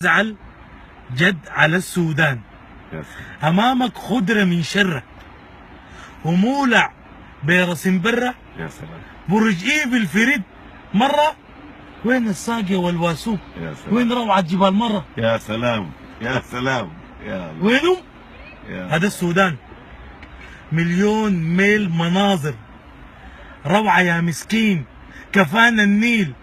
زعل جد على السودان. امامك خضره من شره ومولع برس برة. يا سلام. برج ايفل فريد مره. وين الساقيه والواسوق؟ يا سلام. وين روعه جبال مره؟ يا سلام يا سلام يا الله. وينهم؟ يا هذا السودان. مليون ميل مناظر روعه يا مسكين. كفانا النيل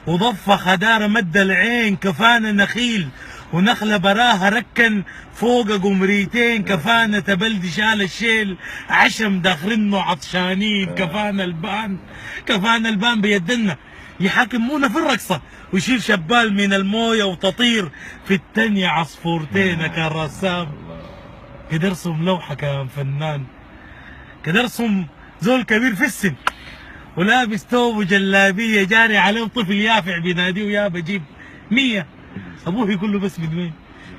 وضفه خداره مد العين. كفانا نخيل ونخله براها ركن فوق قمريتين. كفانا تبلد شال الشيل عشم داخلينه عطشانين. كفانا البان. كفانا البان بيدنا يحاكمونا في الرقصه ويشيل شبال من المويه وتطير في التانية عصفورتين. كان رسام كده ارسم لوحه كان فنان. كده ارسم زول كبير في السن ولابس توب وجلابيه جاري عليه طفل يافع بيناديه يا بجيب 100. ابوه يقول له بس من وين؟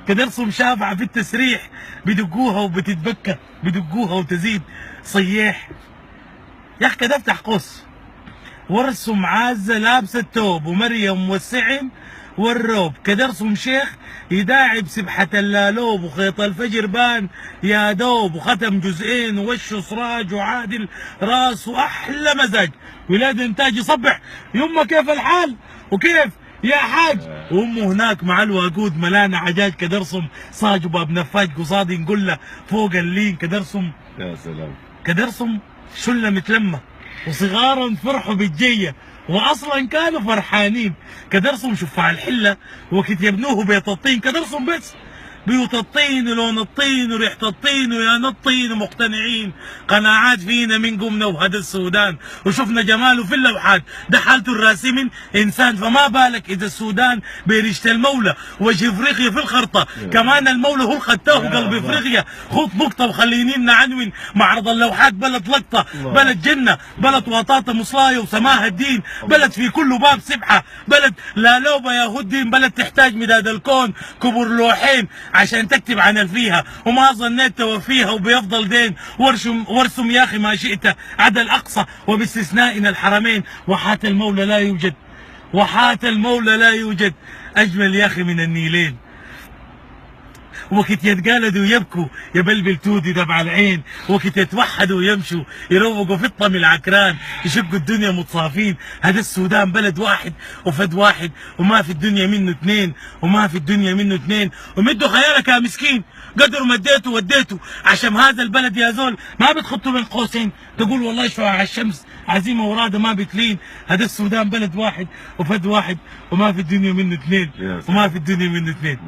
كده ارسم شافعه في التسريح بدقوها وبتتبكى بدقوها وتزيد صياح. يا اخي كده افتح قوس وارسم عازه لابسه التوب ومريم والسعن والروب. كده ارسم شيخ يداعب سبحه اللالوب وخيط الفجر بان يا دوب وختم جزئين ووشه سراج وعادل راس واحلى مزاج. ولاد انتاج يصبح يمه كيف الحال وكيف يا حاج. وامه هناك مع الوقود ملانه عجاج. كده ارسم صاج وباب نفاج قصادي نقول له فوق اللين. كده ارسم يا سلام. كده ارسم شله متلمه وصغارا فرحوا بالجيه واصلا كانوا فرحانين. كده ارسم شفاع الحله وقت يبنوه بيت الطين. كده ارسم بس بيوت الطين ولون الطين وريحه الطين ويا الطين ومقتنعين. قناعات فينا من قمنا وهذا السودان وشفنا جماله في اللوحات. ده حالته الراسم انسان. فما بالك اذا السودان بريشه المولى وجه افريقيا في الخرطه. كمان المولى هو الختاه قلب افريقيا. خط نقطه وخليني نعنون معرض اللوحات. بلد لقطه بلد جنه بلد وطاطا مصلايه وسماها الدين. بلد في كل باب سبحه. بلد لا لوبه يا هدين. بلد تحتاج مداد الكون كبر لوحين عشان تكتب عن الفيها وما ظنيت توفيها وبيفضل دين. وارسم يا اخي ما شئت عدا الاقصى وباستثنائنا الحرمين. وحات المولى لا يوجد. وحات المولى لا يوجد اجمل يا اخي من النيلين. وقت يتقالدوا يبكوا يبلبل تودي دمع العين. وقت يتوحدوا يمشوا يروقوا في الطم العكران. يشقوا الدنيا متصافين. هذا السودان بلد واحد وفد واحد وما في الدنيا منه اثنين. وما في الدنيا منه اثنين. ومدوا خيالك يا مسكين قدروا مديته وديته عشان هذا البلد يا زول ما بتخطوا بين قوسين تقول والله شعاع الشمس عزيمه وراده ما بتلين. هذا السودان بلد واحد وفد واحد وما في الدنيا منه اثنين. وما في الدنيا منه اثنين.